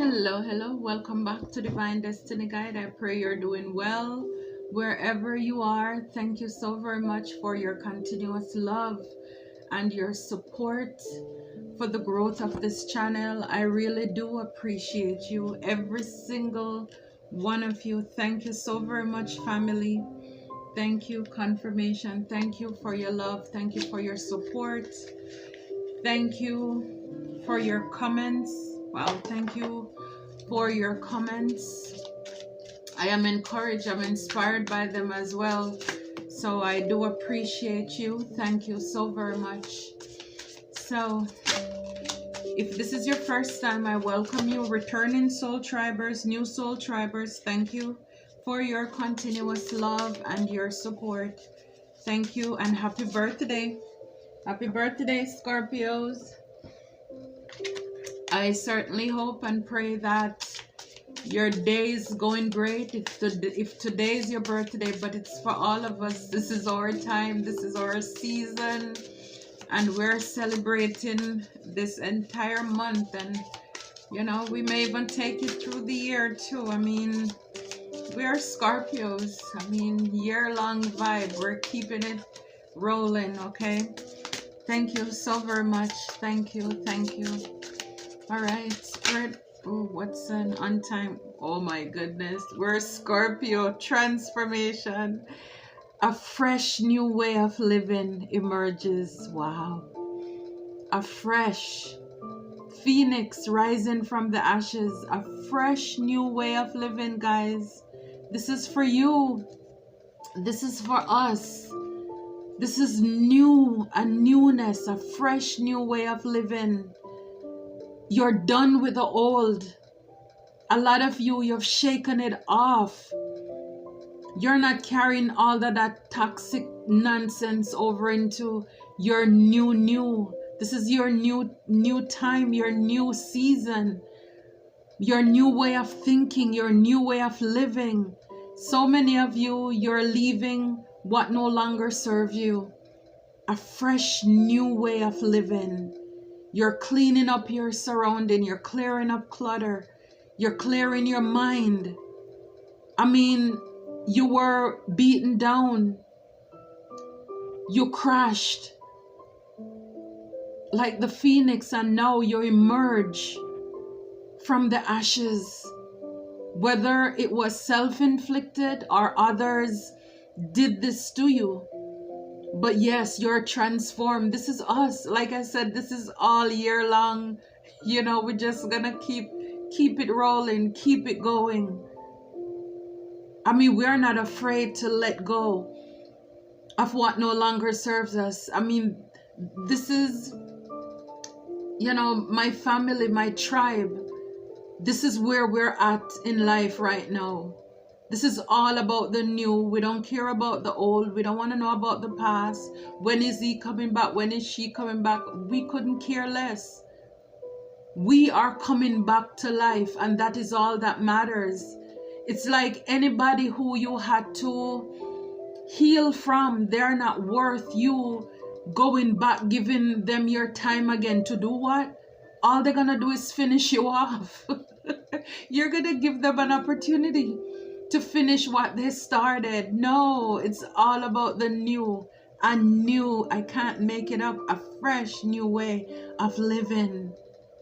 Hello, welcome back to Divine Destiny Guide. I pray you're doing well wherever you are. Thank you so very much for your continuous love and your support for the growth of this channel. I really do appreciate you, every single one of you. Thank you so very much, family. Thank you, confirmation. Thank you for your love. Thank you for your support. Thank you for your comments. Wow, thank you for your comments. I am encouraged, I'm inspired by them as well. So I do appreciate you. Thank you so very much. So if this is your first time, I welcome you. Returning soul tribers, new soul tribers, thank you for your continuous love and your support. Thank you and happy birthday. Happy birthday, Scorpios. I certainly hope and pray that your day is going great. If today is your birthday, but it's for all of us. This is our time. This is our season. And we're celebrating this entire month. And, you know, we may even take it through the year too. I mean, we're Scorpios. I mean, year-long vibe. We're keeping it rolling, okay? Thank you so very much. Thank you. Thank you. All right, Spirit. Oh, what's an on time? Oh my goodness. We're Scorpio. Transformation. A fresh new way of living emerges. Wow. A fresh phoenix rising from the ashes. A fresh new way of living, guys. This is for you. This is for us. This is new. A newness. A fresh new way of living. You're done with the old. A lot of you, you've shaken it off. You're not carrying all of that toxic nonsense over into your new. This is your new time, your new season, your new way of thinking, your new way of living. So many of you, you're leaving what no longer serves you. A fresh new way of living. You're cleaning up your surrounding. You're clearing up clutter. You're clearing your mind. I mean, you were beaten down. You crashed like the phoenix, and now you emerge from the ashes. Whether it was self-inflicted or others did this to you. But yes, you're transformed. This is us. Like I said, this is all year long. You know, we're just gonna keep it rolling, keep it going. I mean, we're not afraid to let go of what no longer serves us. I mean, this is, you know, my family, my tribe. This is where we're at in life right now. This is all about the new. We don't care about the old. We don't want to know about the past. When is he coming back? When is she coming back? We couldn't care less. We are coming back to life, and that is all that matters. It's like anybody who you had to heal from, they're not worth you going back, giving them your time again to do what? All they're going to do is finish you off. You're going to give them an opportunity to finish what they started. No, it's all about the new. A new, I can't make it up, a fresh new way of living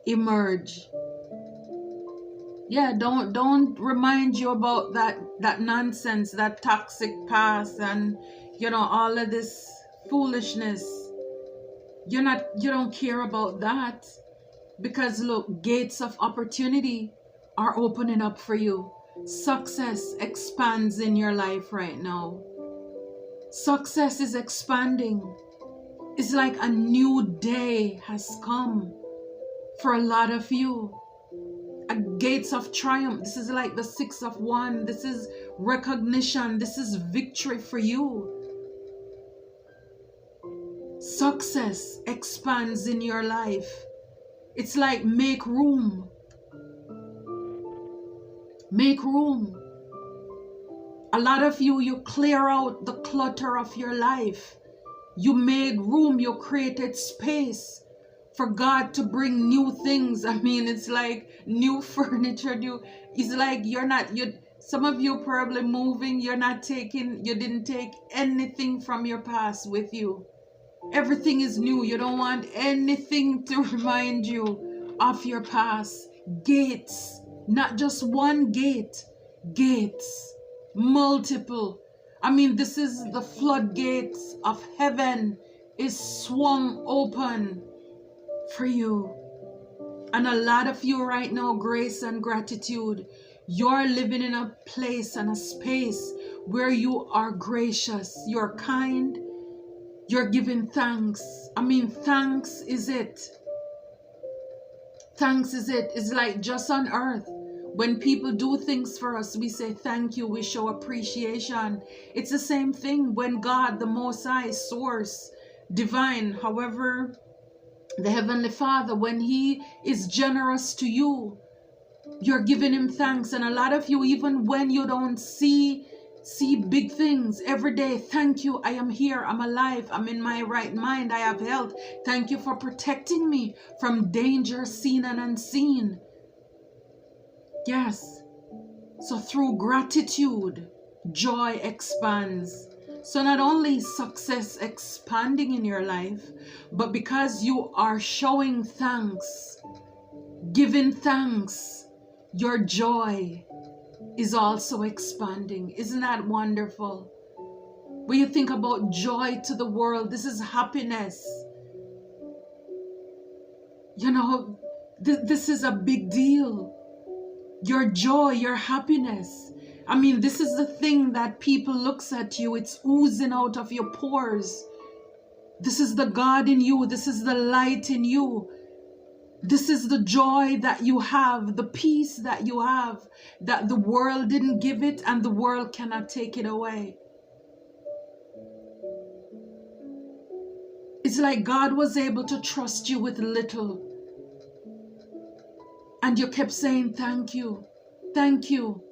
emerge. Yeah, don't remind you about that nonsense, that toxic past, and you know, all of this foolishness. You don't care about that, because look, gates of opportunity are opening up for you. Success expands in your life right now. Success is expanding. It's like a new day has come for a lot of you. A gates of triumph. This is like the 6 of Wands. This is recognition. This is victory for you. Success expands in your life. It's like make room. Make room. A lot of you, you clear out the clutter of your life. You made room. You created space for God to bring new things. I mean, it's like new furniture, it's like some of you probably moving, you didn't take anything from your past with you. Everything is new. You don't want anything to remind you of your past. Gates, not just one gate, gates, multiple. I mean, this is the floodgates of heaven is swung open for you. And a lot of you right now, grace and gratitude, you're living in a place and a space where you are gracious, you're kind, you're giving thanks. I mean, thanks is it. Thanks is it. It's like just on earth. When people do things for us, we say thank you, we show appreciation. It's the same thing when God, the Most High, Source, Divine, however, the Heavenly Father, when He is generous to you, you're giving Him thanks. And a lot of you, even when you don't see big things every day, thank you, I am here, I'm alive, I'm in my right mind, I have health. Thank you for protecting me from danger seen and unseen. Yes. So through gratitude, joy expands. So not only success expanding in your life, but because you are showing thanks, giving thanks, your joy is also expanding. Isn't that wonderful? When you think about joy to the world, this is happiness. You know, this is a big deal. Your joy, your happiness. I mean, this is the thing that people looks at you. It's oozing out of your pores. This is the God in you. This is the light in you. This is the joy that you have, the peace that you have, that the world didn't give it and the world cannot take it away. It's like God was able to trust you with little. And you kept saying, thank you, thank you.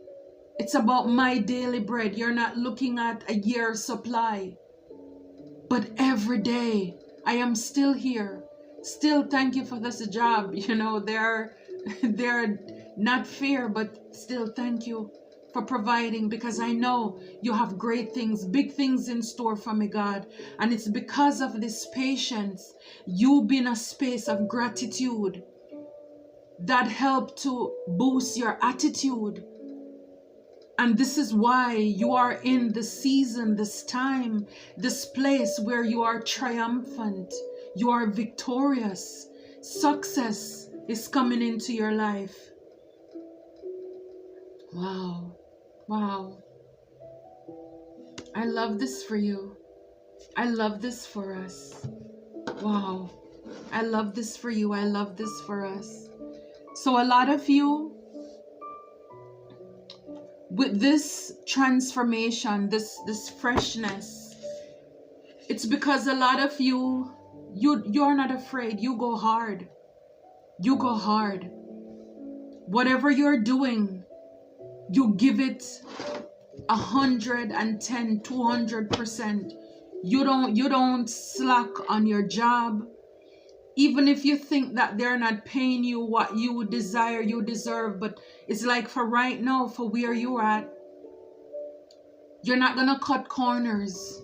It's about my daily bread. You're not looking at a year's supply. But every day, I am still here. Still, thank you for this job. You know, they're not fair, but still thank you for providing, because I know you have great things, big things in store for me, God. And it's because of this patience, you being a space of gratitude that helped to boost your attitude. And this is why you are in the season, this time, this place where you are triumphant, you are victorious. Success is coming into your life. Wow. Wow. I love this for you. I love this for us. Wow. I love this for you. I love this for us. So a lot of you, with this transformation, this freshness, it's because a lot of you're not afraid. You go hard. You go hard. Whatever you're doing, you give it 110, 200%. You don't slack on your job. Even if you think that they're not paying you what you desire, you deserve, but it's like for right now, for where you're at, you're not gonna cut corners.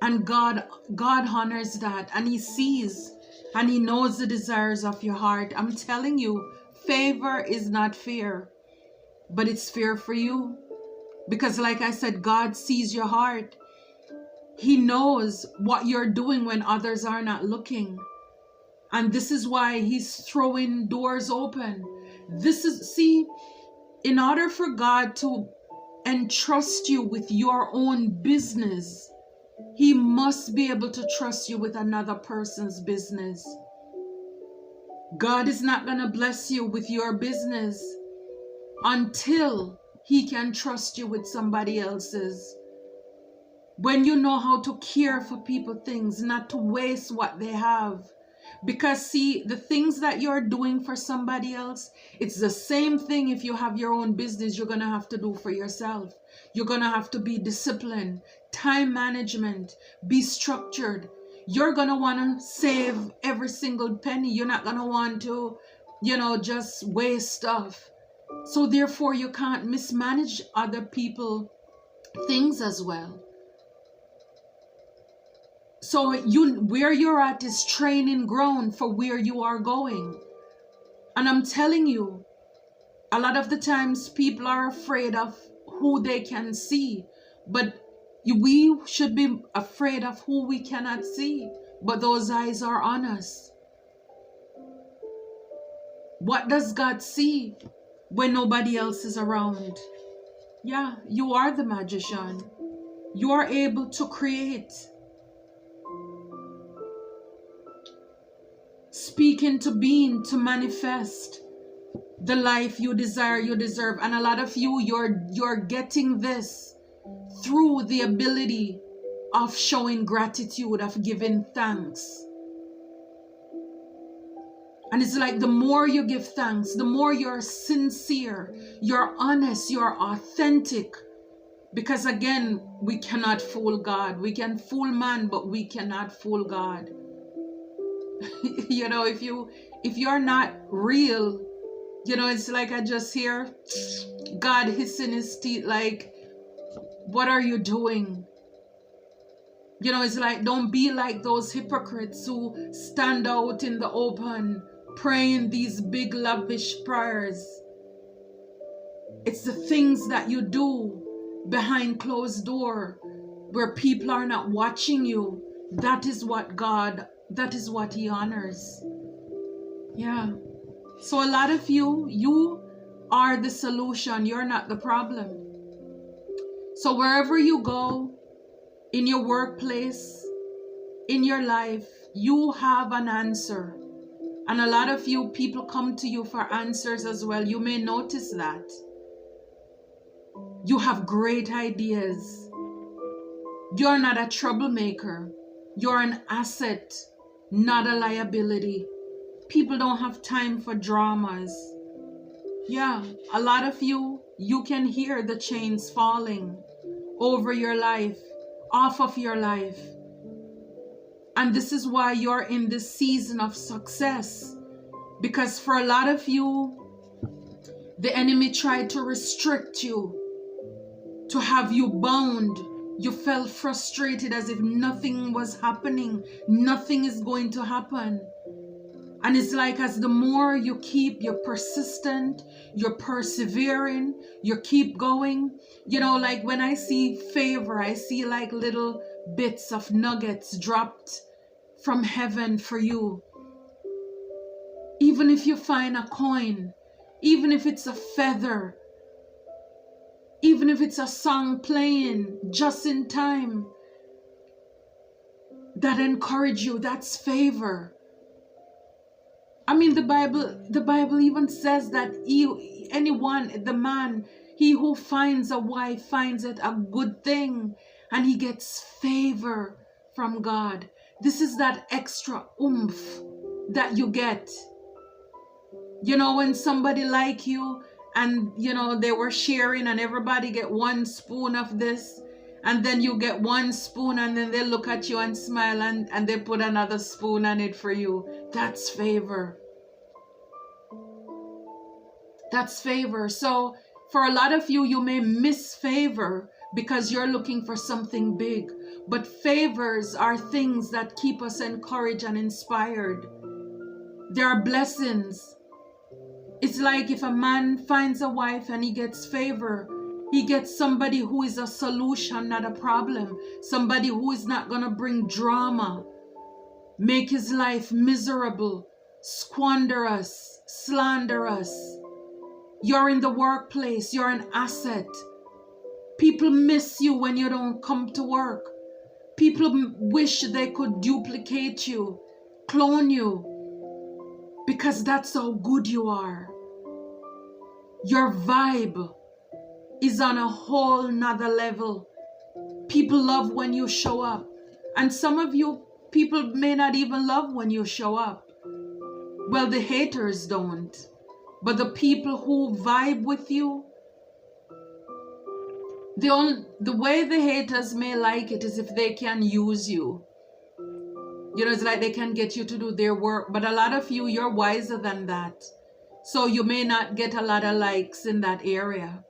And God honors that, and He sees and He knows the desires of your heart. I'm telling you, favor is not fear, but it's fear for you. Because like I said, God sees your heart. He knows what you're doing when others are not looking. And this is why He's throwing doors open. See, in order for God to entrust you with your own business, He must be able to trust you with another person's business. God is not going to bless you with your business until He can trust you with somebody else's. When you know how to care for people, things, not to waste what they have. Because see, the things that you're doing for somebody else, it's the same thing. If you have your own business, you're going to have to do for yourself. You're going to have to be disciplined, time management, be structured. you're going to want to save every single penny. You're not going to want to, just waste stuff. So therefore, you can't mismanage other people things as well. So where you're at is training ground for where you are going. And I'm telling you, a lot of the times people are afraid of who they can see, but we should be afraid of who we cannot see, but those eyes are on us. What does God see when nobody else is around? Yeah, you are the magician. You are able to create. Speak into being to manifest the life you desire, you deserve. And a lot of you, you're getting this through the ability of showing gratitude, of giving thanks. And it's like the more you give thanks, the more you're sincere, you're honest, you're authentic. Because again, we cannot fool God. We can fool man, but we cannot fool God. If you're not real, it's like I just hear God hissing his teeth like, what are you doing? It's like, don't be like those hypocrites who stand out in the open praying these big lavish prayers. It's the things that you do behind closed door where people are not watching you. That is what he honors. Yeah. So a lot of you are the solution. You're not the problem. So wherever you go, in your workplace, in your life, you have an answer. And a lot of you, people come to you for answers as well. You may notice that. You have great ideas. You're not a troublemaker. You're an asset, not a liability. People don't have time for dramas. Yeah, a lot of you can hear the chains falling over your life, off of your life. And this is why you're in this season of success. Because for a lot of you, the enemy tried to restrict you, to have you bound. You felt frustrated as if nothing was happening. Nothing is going to happen. And it's like, as the more you keep, you're persistent, you're persevering, you keep going. Like when I see favor, I see like little bits of nuggets dropped from heaven for you. Even if you find a coin, even if it's a feather, even if it's a song playing just in time, that encourage you, that's favor. I mean, the Bible even says that the man, he who finds a wife finds it a good thing, and he gets favor from God. This is that extra oomph that you get. When somebody like you, and they were sharing, and everybody get one spoon of this, and then you get one spoon, and then they look at you and smile, and they put another spoon on it for you. That's favor. That's favor. So for a lot of you, you may miss favor because you're looking for something big. But favors are things that keep us encouraged and inspired. They are blessings. It's like if a man finds a wife and he gets favor, he gets somebody who is a solution, not a problem. Somebody who is not going to bring drama, make his life miserable, squander us, slander us. You're in the workplace, you're an asset. People miss you when you don't come to work. People wish they could duplicate you, clone you, because that's how good you are. Your vibe is on a whole nother level. People love when you show up. And some of you, people may not even love when you show up. Well, the haters don't. But the people who vibe with you, the way the haters may like it is if they can use you. You know, it's like they can get you to do their work, but a lot of you, you're wiser than that. So you may not get a lot of likes in that area.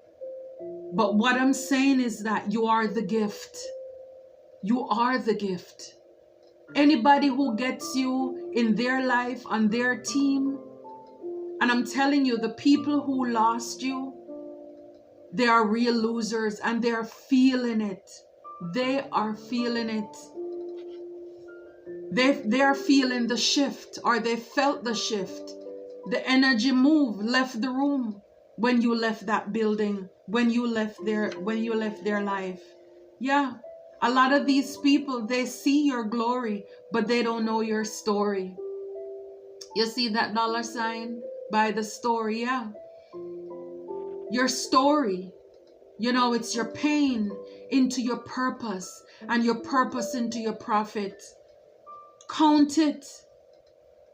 But what I'm saying is that you are the gift. You are the gift. Anybody who gets you in their life, on their team, and I'm telling you, the people who lost you, they are real losers and they're feeling it. They are feeling it. They are feeling the shift, or they felt the shift. The energy move, left the room when you left that building, when you left their life. Yeah. A lot of these people, they see your glory, but they don't know your story. You see that dollar sign by the story? Yeah. Your story, you know, it's your pain into your purpose, and your purpose into your profit. Count it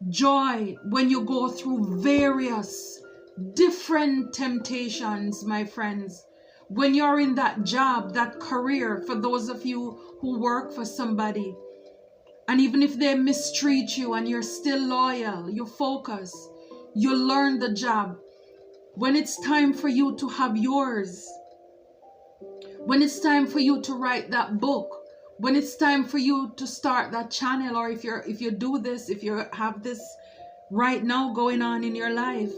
joy when you go through various different temptations, my friends. When you're in that job, that career, for those of you who work for somebody, and even if they mistreat you and you're still loyal, you focus, you learn the job. When it's time for you to have yours, when it's time for you to write that book, when it's time for you to start that channel, or if you do this, if you have this right now going on in your life,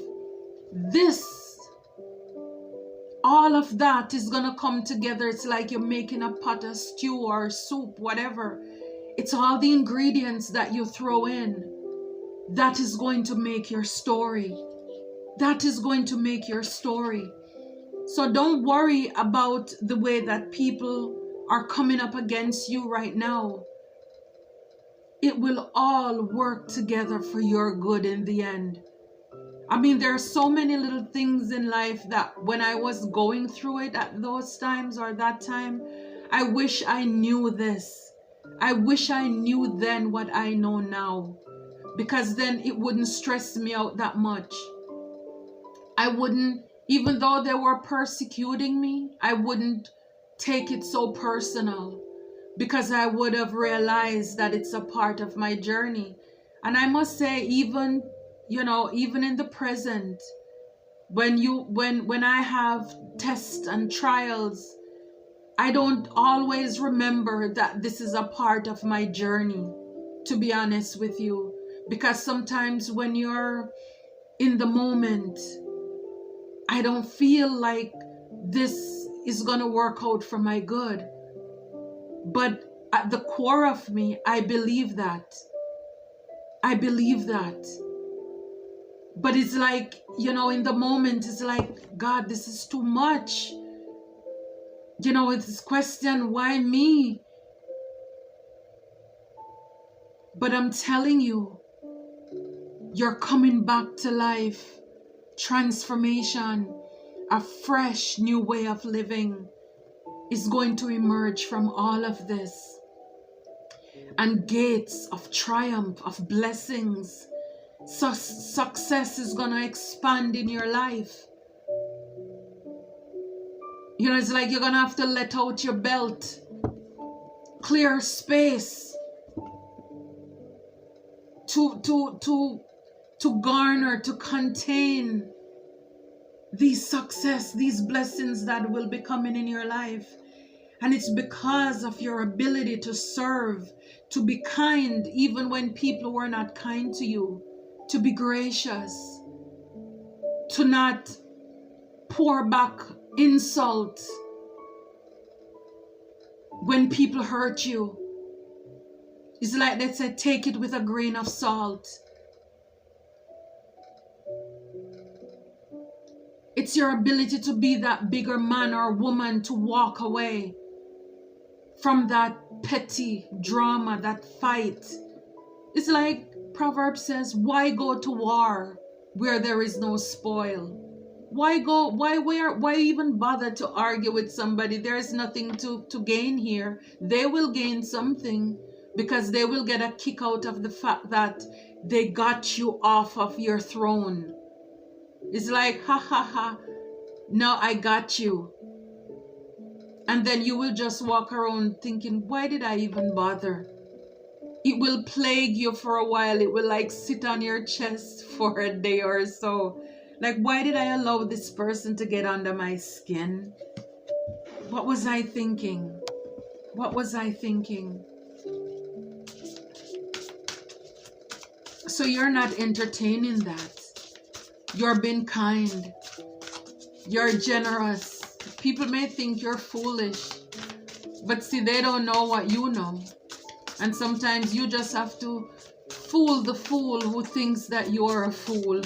all of that is going to come together. It's like you're making a pot of stew or soup, whatever. It's all the ingredients that you throw in that is going to make your story. That is going to make your story. So don't worry about the way that people are coming up against you right now. It will all work together for your good in the end. I mean, there are so many little things in life that when I was going through it at those times, or that time, I wish I knew this. I wish I knew then what I know now, because then it wouldn't stress me out that much. I wouldn't, even though they were persecuting me, I wouldn't take it so personal, because I would have realized that it's a part of my journey. And I must say, even in the present, when I have tests and trials, I don't always remember that this is a part of my journey, to be honest with you. Because sometimes when you're in the moment, I don't feel like this is going to work out for my good. But at the core of me, I believe that. I believe that. But it's like, in the moment, it's like, God, this is too much. It's this question, why me? But I'm telling you, you're coming back to life. Transformation, a fresh new way of living is going to emerge from all of this. And gates of triumph, of blessings, success is going to expand in your life. It's like you're going to have to let out your belt, clear space to garner, to contain these success, these blessings that will be coming in your life. And it's because of your ability to serve, to be kind even when people were not kind to you, to be gracious, to not pour back insult when people hurt you. It's like they said, take it with a grain of salt. It's your ability to be that bigger man or woman, to walk away from that petty drama, that fight. It's like Proverbs says, why go to war where there is no spoil? Why even bother to argue with somebody? There is nothing to gain here. They will gain something, because they will get a kick out of the fact that they got you off of your throne. It's like, ha ha ha, now I got you. And then you will just walk around thinking, why did I even bother? it will plague you for a while. It will like sit on your chest for a day or so. Like, why did I allow this person to get under my skin? What was I thinking? What was I thinking? So you're not entertaining that. You're being kind. You're generous. People may think you're foolish, but see, they don't know what you know. And sometimes you just have to fool the fool who thinks that you're a fool.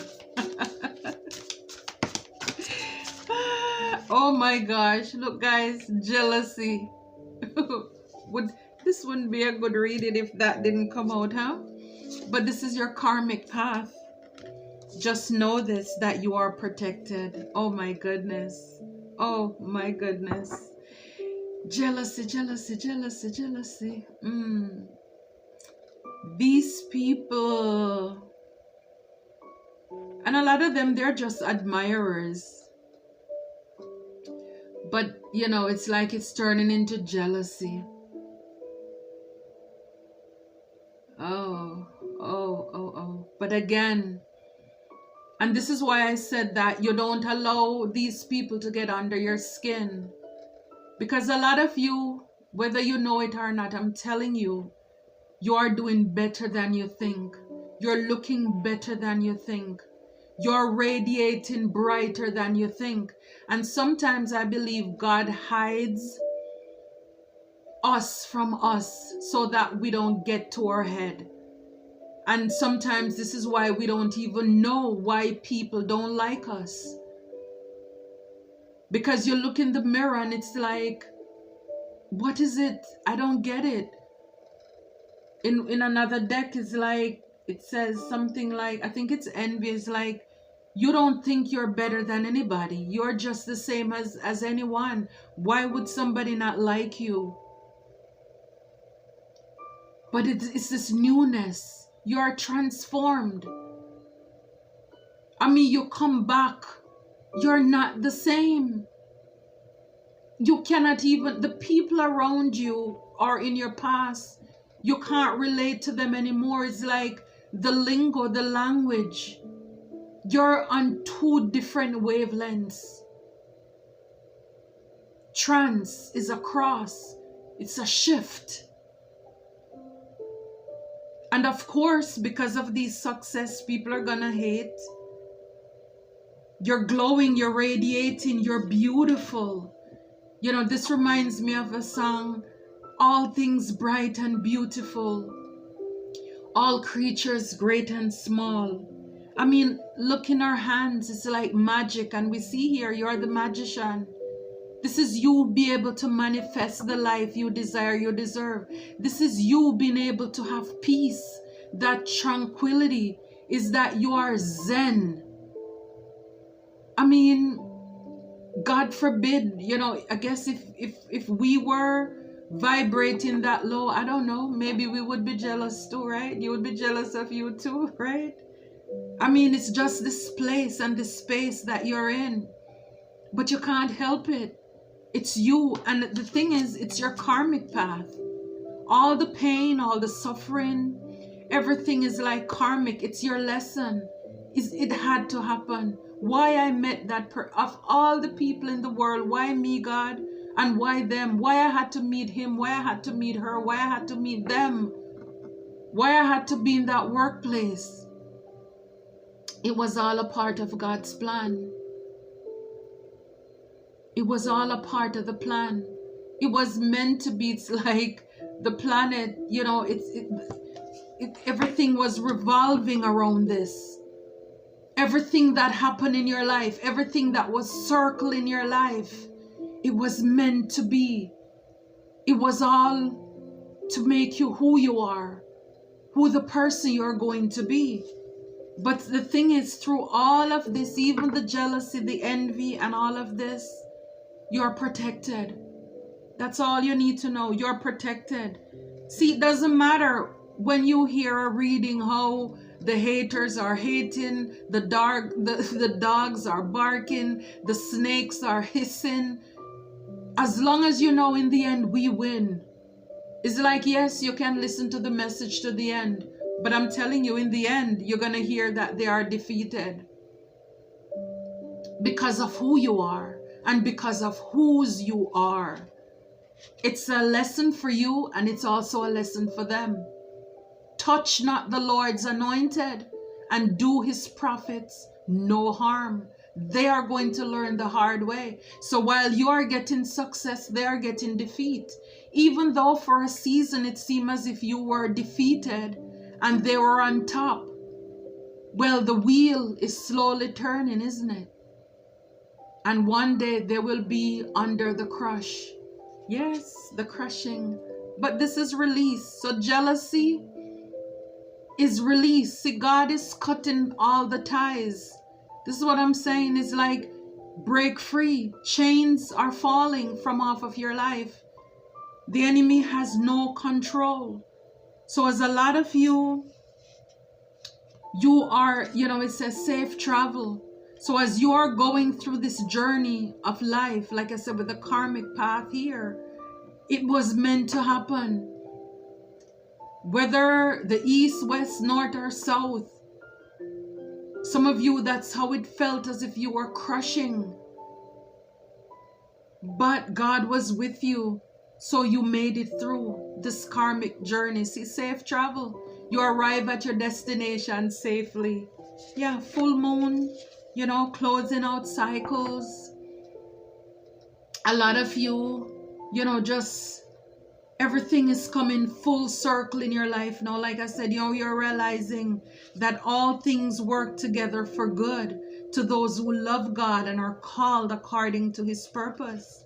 Oh my gosh. Look, guys, jealousy. This wouldn't be a good reading if that didn't come out, huh? But this is your karmic path. Just know this, that you are protected. Oh my goodness. Oh my goodness. Jealousy, jealousy, jealousy, jealousy. These people, and a lot of them, they're just admirers. But, you know, it's like it's turning into jealousy. Oh. But again, and this is why I said that you don't allow these people to get under your skin. Because a lot of you, whether you know it or not, I'm telling you, you are doing better than you think. You're looking better than you think. You're radiating brighter than you think. And sometimes I believe God hides us from us so that we don't get to our head. And sometimes this is why we don't even know why people don't like us. Because you look in the mirror and it's like, what is it? I don't get it. In another deck is like, it says something like, I think it's envy. It's like, you don't think you're better than anybody. You're just the same as anyone. Why would somebody not like you? But it's this newness. You are transformed. I mean, you come back. You're not the same. You cannot even, the people around you are in your past. You can't relate to them anymore. It's like the lingo, the language. You're on two different wavelengths. Trans is a cross. It's a shift. And of course, because of these success, people are gonna hate. You're glowing, you're radiating, you're beautiful. You know, this reminds me of a song, all things bright and beautiful, all creatures great and small. I mean, look in our hands, it's like magic. And we see here, you're the magician. This is you be able to manifest the life you desire, you deserve. This is you being able to have peace. That tranquility is that you are zen. I mean, God forbid, you know, I guess if we were vibrating that low, I don't know, maybe we would be jealous too, right? You would be jealous of you too, right? I mean, it's just this place and this space that you're in, but you can't help it. It's you. And the thing is, it's your karmic path. All the pain, all the suffering, everything is like karmic. It's your lesson. It had to happen. Why I met that of all the people in the world, why me, God? And why them? Why I had to meet him? Why I had to meet her? Why I had to meet them? Why I had to be in that workplace? It was all a part of God's plan. It was all a part of the plan. It was meant to be. It's like the planet, you know, everything was revolving around this. Everything that happened in your life, everything that was circling your life, it was meant to be. It was all to make you who you are, who the person you're going to be. But the thing is, through all of this, even the jealousy, the envy, and all of this, you're protected. That's all you need to know. You're protected. See, it doesn't matter when you hear a reading how the haters are hating, the dogs are barking, the snakes are hissing. As long as you know in the end we win. It's like, yes, you can listen to the message to the end, but I'm telling you, in the end, you're going to hear that they are defeated because of who you are and because of whose you are. It's a lesson for you, and it's also a lesson for them. Touch not the Lord's anointed, and do his prophets no harm. They are going to learn the hard way. So while you are getting success, they are getting defeat. Even though for a season it seemed as if you were defeated and they were on top. Well, the wheel is slowly turning, isn't it? And one day they will be under the crush. Yes, the crushing. But this is release. So jealousy is release. See, God is cutting all the ties. This is what I'm saying. It's like, break free. Chains are falling from off of your life. The enemy has no control. So as a lot of you are, it says safe travel. So as you are going through this journey of life, like I said, with the karmic path here, it was meant to happen. Whether the east, west, north, or south, some of you, that's how it felt, as if you were crushing. But God was with you, so you made it through this karmic journey. See, safe travel. You arrive at your destination safely. Yeah, full moon, closing out cycles. A lot of you, just everything is coming full circle in your life now. Like I said, you're realizing that all things work together for good to those who love God and are called according to his purpose.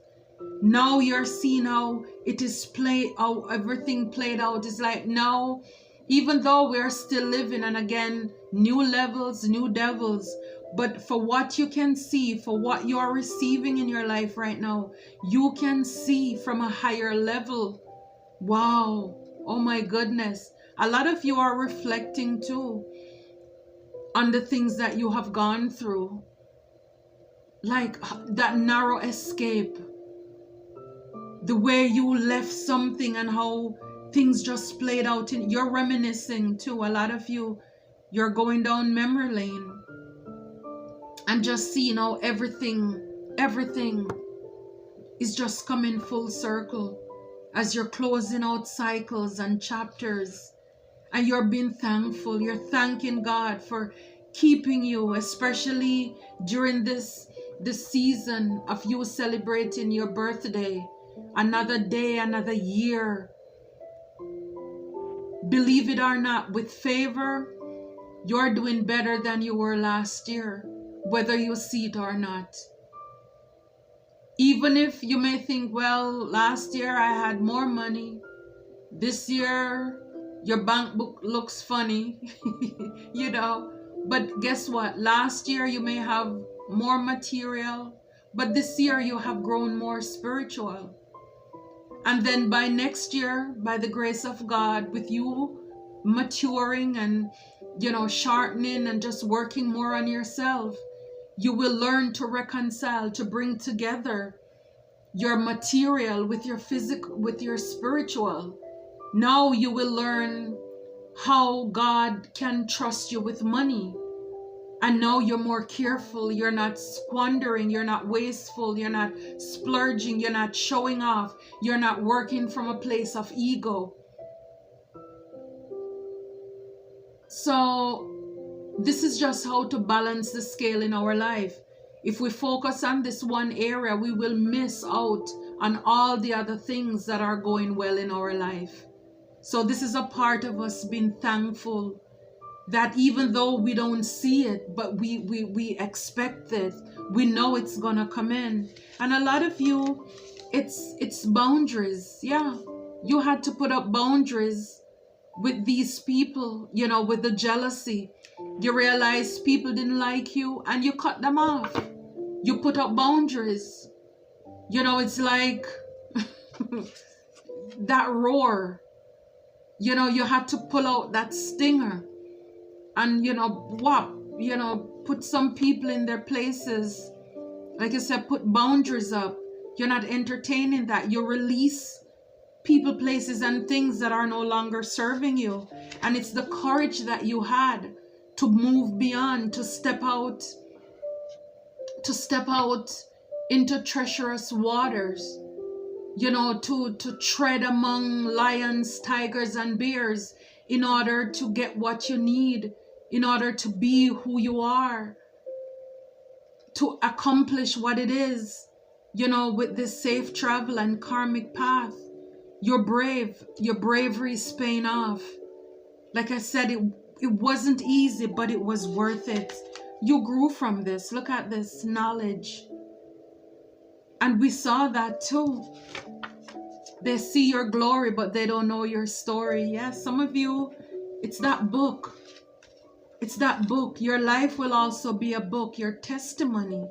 Now you're seeing how it is how everything played out. It's like now, even though we're still living, and again, new levels, new devils, but for what you can see, for what you are receiving in your life right now, you can see from a higher level. Wow. Oh my goodness. A lot of you are reflecting too on the things that you have gone through. Like that narrow escape. The way you left something and how things just played out. You're reminiscing too. A lot of you, you're going down memory lane. And just seeing how everything is just coming full circle. As you're closing out cycles and chapters, and you're being thankful, you're thanking God for keeping you, especially during this season of you celebrating your birthday, another day, another year. Believe it or not, with favor, you're doing better than you were last year, whether you see it or not. Even if you may think, well, last year I had more money. This year, your bank book looks funny, But guess what? Last year you may have more material, but this year you have grown more spiritual. And then by next year, by the grace of God, with you maturing and, sharpening and just working more on yourself, you will learn to reconcile, to bring together your material with your physical, with your spiritual. Now you will learn how God can trust you with money. And now you're more careful. You're not squandering. You're not wasteful. You're not splurging. You're not showing off. You're not working from a place of ego. So this is just how to balance the scale in our life. If we focus on this one area, we will miss out on all the other things that are going well in our life. So this is a part of us being thankful that even though we don't see it, but we expect it, we know it's gonna come in. And a lot of you, it's boundaries. Yeah, you had to put up boundaries with these people, with the jealousy. You realize people didn't like you and you cut them off. You put up boundaries. It's like that roar. You had to pull out that stinger and, put some people in their places. Like I said, put boundaries up. You're not entertaining that. You release people, places, and things that are no longer serving you. And it's the courage that you had to move beyond, to step out into treacherous waters, you know, to tread among lions, tigers, and bears in order to get what you need, in order to be who you are, to accomplish what it is, you know, with this safe travel and karmic path. You're brave. Your bravery is paying off. Like I said, it wasn't easy, but it was worth it. You grew from this. Look at this knowledge. And we saw that too. They see your glory, but they don't know your story. Yes, some of you, it's that book. It's that book. Your life will also be a book, your testimony.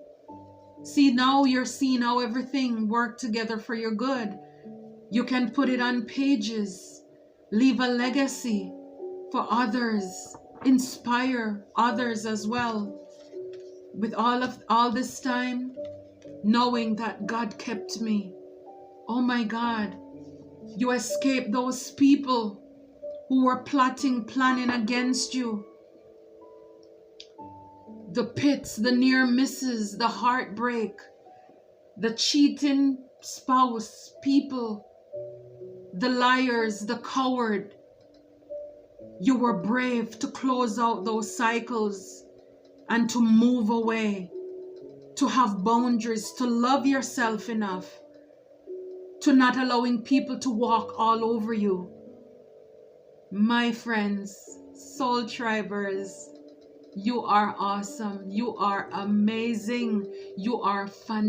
See, now you're seeing how everything worked together for your good. You can put it on pages, leave a legacy for others, inspire others as well. With all this time, knowing that God kept me. Oh my God, you escaped those people who were plotting, planning against you. The pits, the near misses, the heartbreak, the cheating spouse, people, the liars, the coward. You were brave to close out those cycles and to move away, to have boundaries, to love yourself enough, to not allowing people to walk all over you. My friends, soul tribers, you are awesome. You are amazing. You are fantastic.